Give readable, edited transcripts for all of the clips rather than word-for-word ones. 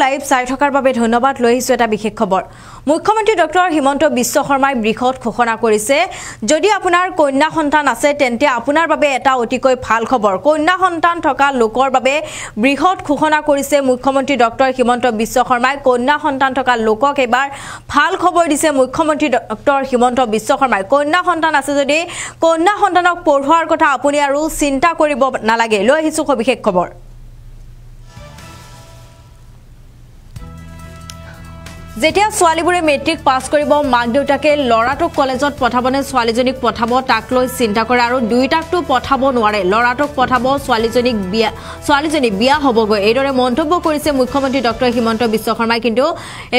live চাই থকাৰ বাবে ধন্যবাদ লৈ আহিছো এটা বিশেষ খবৰ মুখ্যমন্ত্ৰী ডক্টৰ হিমন্ত বিশ্ব শৰ্মাই বৃহৎ ঘোষণা কৰিছে যদি আপোনাৰ কন্যা সন্তান আছে তেন্তে আপোনাৰ বাবে এটা অতিকৈ ভাল খবৰ কন্যা সন্তান থকা লোকৰ বাবে বৃহৎ ঘোষণা কৰিছে মুখ্যমন্ত্ৰী ডক্টৰ হিমন্ত বিশ্ব শৰ্মাই কন্যা সন্তান থকা লোকক এবাৰ ভাল খবৰ দিছে মুখ্যমন্ত্ৰী ডক্টৰ হিমন্ত বিশ্ব শৰ্মাই কন্যা সন্তান আছে যদি কন্যা সন্তানক পঢ়োৱাৰ কথা আপুনি আৰু চিন্তা কৰিব নালাগে লৈ আহিছো বিশেষ খবৰ যেতিয়া ছোৱালীবোৰে মেট্ৰিক পাছ কৰিব মাক দেউতাকে লৰাটোক কলেজত পঠাবনে ছোৱালীজনীক পঠাব তাক লৈ চিন্তা কৰে আৰু দুইটাকটো পঠাব নোৱাৰে লৰাটোক পঠাব ছোৱালীজনী বিয়া হ'বগৈ এইদৰে মন্তব্য কৰিছে মুখ্যমন্ত্ৰী ডক্টৰ হিমন্ত বিশ্ব শৰ্মাই কিন্তু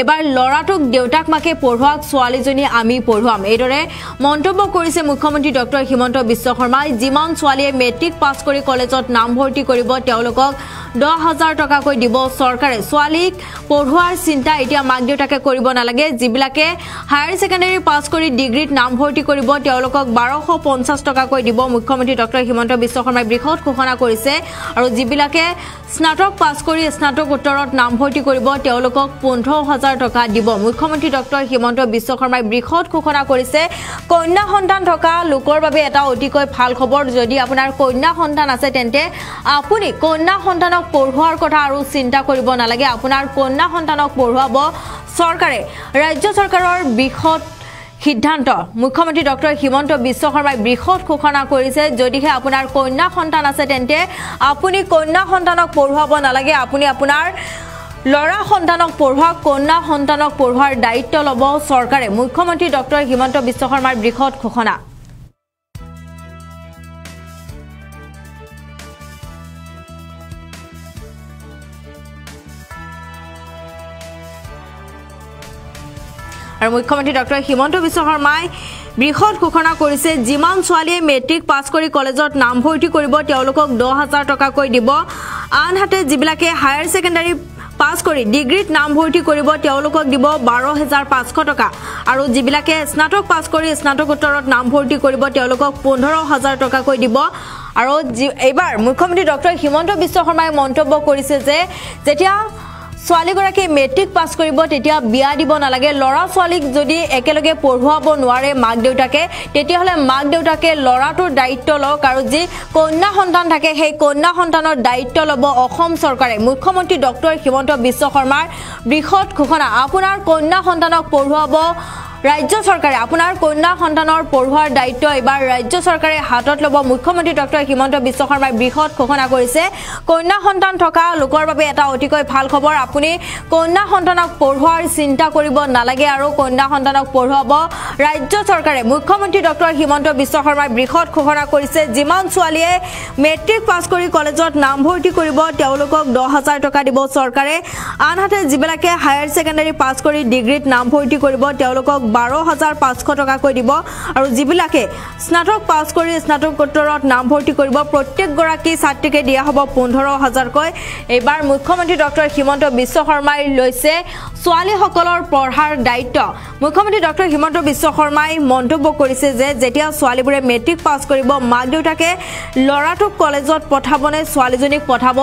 এবাৰ লৰাটোক দেউতাক মাকে পঢ়োৱাক ছোৱালীজনী আমি পঢ়ুৱাম এইদৰে মন্তব্য কৰিছে মুখ্যমন্ত্ৰী ডক্টৰ হিমন্ত বিশ্ব শৰ্মাই যিমান ছোৱালীয়ে মেট্ৰিক পাছ কৰি কলেজত নাম ভৰ্তি কৰিব তেওঁলোকক 10,000 টকাকৈ দিব চৰকাৰে ছোৱালীক পঢ়োৱাৰ চিন্তা এতিয়া মাক দেউতাকে কৰিব নালাগে যিবিলাকে হায়াৰ সেকেন্ডাৰী পাছ কৰি ডিগ্ৰীত নাম ভৰ্তি কৰিব তেওঁলোকক 1250 টকাকৈ দিব মুখ্যমন্ত্ৰী ডক্টৰ হিমন্ত বিশ্ব শৰ্মাই বৃহৎ ঘোষণা কৰিছে আৰু যিবিলাকে স্নাতক পাছ কৰি স্নাতকোত্তৰত নাম ভৰ্তি কৰিব তেওঁলোকক 15,000 টকা দিব মুখ্যমন্ত্ৰী ডক্টৰ হিমন্ত বিশ্ব শৰ্মাই বৃহৎ ঘোষণা কৰিছে কন্যা সন্তান থকা লোকৰ বাবে এটা অতিকৈ ভাল খবৰ যদি আপোনাৰ কন্যা সন্তান আছে তেন্তে আপুনি কন্যা সন্তানক পঢ়োৱাৰ কথা আৰু চিন্তা কৰিব নালাগে আপোনাৰ কন্যা সন্তানক পঢ়ুৱাব চৰকাৰে ৰাজ্য চৰকাৰৰ বৃহৎ সিদ্ধান্ত মুখ্যমন্ত্ৰী ডক্টৰ হিমন্ত বিশ্ব শৰ্মাই বৃহৎ ঘোষণা কৰিছে যদিহে আপোনাৰ কন্যা সন্তান আছে তেন্তে আপুনি কন্যা সন্তানক পঢ়ুৱাব নালাগে আপুনি আপোনাৰ লৰা সন্তানক পঢ়োৱা কন্যা সন্তানক পঢ়োৱাৰ দায়িত্ব ল'ব চৰকাৰে মুখ্যমন্ত্ৰী ডক্টৰ হিমন্ত বিশ্ব শৰ্মাৰ বৃহৎ ঘোষণা আৰু মুখ্যমন্ত্ৰী ডক্টৰ হিমন্ত বিশ্ব শৰ্মাই বৃহৎ ঘোষণা কৰিছে যিমান ছোৱালীয়ে মেট্ৰিক পাছ কৰি কলেজত নাম ভৰ্তি কৰিব তেওঁলোকক 10,000 টকাকৈ দিব আনহাতে যিবিলাকে হায়াৰ সেকেন্ডাৰী পাছ কৰি ডিগ্ৰীত নাম ভৰ্তি কৰিব তেওঁলোকক দিব 12,500 টকা আৰু যিবিলাকে স্নাতক পাছ কৰি স্নাতকোত্তৰত নাম ভৰ্তি কৰিব তেওঁলোকক 15,000 টকাকৈ দিব আৰু এইবাৰ মুখ্যমন্ত্ৰী ডক্টৰ হিমন্ত বিশ্ব শৰ্মাই মন্তব্য কৰিছে যে যেতিয়া ছোৱালীগৰাকী মেট্ৰিক পাছ কৰিব তেতিয়া বিয়া দিব নালাগে লৰা ছোৱালীক যদি একেলগে পঢ়ুৱাব নোৱাৰে মাক দেউতাকে তেতিয়াহলে মাক দেউতাকে লৰাটোৰ দায়িত্ব লওক আৰু যি কন্যা সন্তান থাকে সেই কন্যা সন্তানৰ দায়িত্ব ল'ব অসম চৰকাৰে মুখ্যমন্ত্ৰী ডক্টৰ হিমন্ত বিশ্ব শৰ্মাৰ বৃহৎ ঘোষণা আপোনাৰ কন্যা সন্তানক পঢ়ুৱাব ৰাজ্য চৰকাৰে আপোনাৰ কন্যা সন্তানৰ পঢ়ুৱাৰ দায়িত্ব এবাৰ ৰাজ্য চৰকাৰে হাতত ল'ব মুখ্যমন্ত্ৰী ডক্টৰ হিমন্ত বিশ্ব শৰ্মাই বৃহৎ ঘোষণা কৰিছে কন্যা সন্তান থকা লোকৰ বাবে এটা অতিকৈ ভাল খবৰ আপুনি কন্যা সন্তানক পঢ়ুৱাৰ চিন্তা কৰিব নালাগে আৰু কন্যা সন্তানক পঢ়ুৱাব ৰাজ্য চৰকাৰে মুখ্যমন্ত্ৰী ডক্টৰ হিমন্ত বিশ্ব শৰ্মাই বৃহৎ ঘোষণা কৰিছে যিমান ছোৱালীয়ে মেট্ৰিক পাছ কৰি কলেজত নাম ভৰ্তি কৰিব তেওঁলোকক 10,000 টকা দিব চৰকাৰে আনহাতে যিবিলাকে হায়াৰ সেকেন্ডাৰী পাছ কৰি ডিগ্ৰীত নাম ভৰ্তি কৰিব তেওঁলোকক 12,500 টকাকৈ দিব আৰু যিবিলাকে স্নাতক পাছ কৰি স্নাতকোত্তৰত নাম ভৰ্তি কৰিব প্ৰত্যেক গৰাকী ছাত্ৰীকে দিয়া হ'ব 15,000 কৈ এবাৰ মুখ্যমন্ত্ৰী ডক্টৰ হিমন্ত বিশ্ব শৰ্মাই লৈছে ছোৱালীসকলৰ পঢ়াৰ দায়িত্ব মুখ্যমন্ত্ৰী ডক্টৰ হিমন্ত বিশ্ব শৰ্মাই মন্তব্য কৰিছে যে যেতিয়া ছোৱালীবোৰে মেট্ৰিক পাছ কৰিব মাক দেউতাকে লৰাটোক কলেজত পঠাবনে ছোৱালীজনীক পঠাব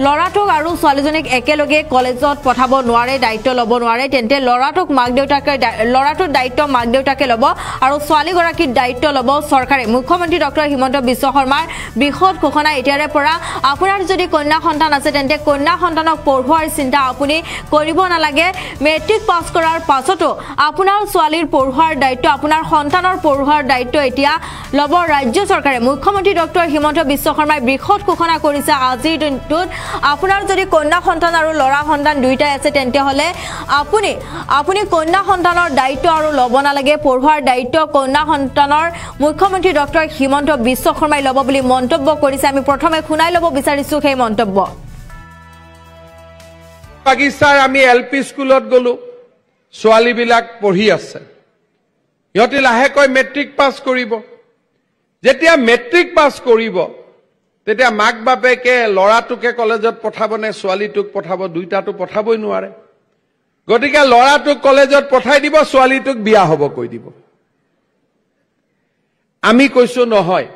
লৰাটোক আৰু ছোৱালীজনীক একেলগে কলেজত পঠাব নোৱাৰে দায়িত্ব ল'ব নোৱাৰে তেন্তে লৰাটোক মাক দেউতাকে লৰাটোৰ দায়িত্ব মাক দেউতাকে ল'ব আৰু ছোৱালীগৰাকীৰ দায়িত্ব ল'ব চৰকাৰে মুখ্যমন্ত্ৰী ডক্টৰ হিমন্ত বিশ্ব শৰ্মাৰ বৃহৎ ঘোষণা এতিয়াৰে পৰা আপোনাৰ যদি কন্যা সন্তান আছে তেন্তে কন্যা সন্তানক পঢ়োৱাৰ চিন্তা আপুনি কৰিব নালাগে মেট্ৰিক পাছ কৰাৰ পাছতো আপোনাৰ ছোৱালীৰ পঢ়োৱাৰ দায়িত্ব আপোনাৰ সন্তানৰ পঢ়োৱাৰ দায়িত্ব এতিয়া ল'ব ৰাজ্য চৰকাৰে মুখ্যমন্ত্ৰী ডক্টৰ হিমন্ত বিশ্ব শৰ্মাই বৃহৎ ঘোষণা কৰিছে আজিৰ দিনটোত আপোনাৰ যদি কন্যা সন্তান আৰু লৰা সন্তান দুইটাই আছে তেন্তে হলে আপুনি কন্যা সন্তানৰ দায়িত্ব আৰু ল'ব নালাগে পঢ়োৱাৰ দায়িত্ব কন্যা সন্তানৰ মুখ্যমন্ত্ৰী ডক্টৰ হিমন্ত বিশ্ব শৰ্মাই ল'ব বুলি মন্তব্য কৰিছে আমি প্ৰথমে শুনাই ল'ব বিচাৰিছো সেই মন্তব্য বাগিচাৰ আমি এলপি স্কুলত গলো ছোৱালীবিলাক পঢ়ি আছে ইহঁতে লাহেকৈ মেট্ৰিক পাছ কৰিব যেতিয়া মেট্ৰিক পাছ কৰিব তেতিয়া মাক বাপেকে লৰাটোকে কলেজত পঠাবনে ছোৱালীটোক পঠাব দুইটাটো পঠাবই নোৱাৰে গতিকে লৰাটোক কলেজত পঠাই দিব ছোৱালীটোক বিয়া হ'ব কৈ দিব আমি কৈছো নহয়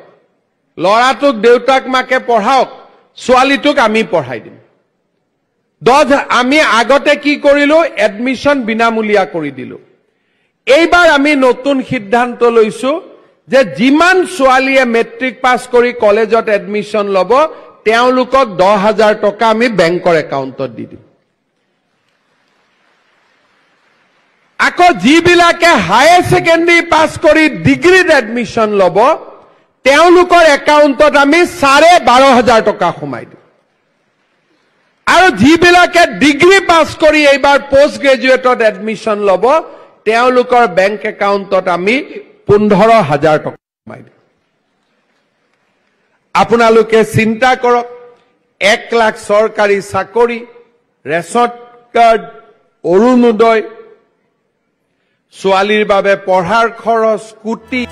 লৰাটোক দেউতাক মাকে পঢ়াওক ছোৱালীটোক আমি পঢ়াই দিম আমি আগতে কি কৰিলো এডমিশন বিনামূলীয়া কৰি দিলো এইবাৰ আমি নতুন সিদ্ধান্ত লৈছো যে যিমান ছোৱালীয়ে মেট্ৰিক পাছ কৰি কলেজত এডমিশন ল'ব তেওঁলোকক 10,000 টকা আমি বেংকৰ একাউণ্টত দি দিম আকৌ যিবিলাকে হায়াৰ সেকেন্ডাৰী পাছ কৰি ডিগ্ৰীত এডমিশন ল'ব তেওঁলোকৰ একাউণ্টত আমি 12,500 টকা সোমাই দিম আৰু যিবিলাকে ডিগ্ৰী পাছ কৰি এইবাৰ পোষ্ট গ্ৰেজুৱেটত এডমিশন ল'ব তেওঁলোকৰ বেংক একাউণ্টত আমি 15,000 টকা সোমাই দিম আপোনালোকে চিন্তা কৰক 1 লাখ চৰকাৰী চাকৰি ৰেচন কাৰ্ড অৰুণোদয় ছোৱালীৰ বাবে পঢ়াৰ খৰচ স্কুটি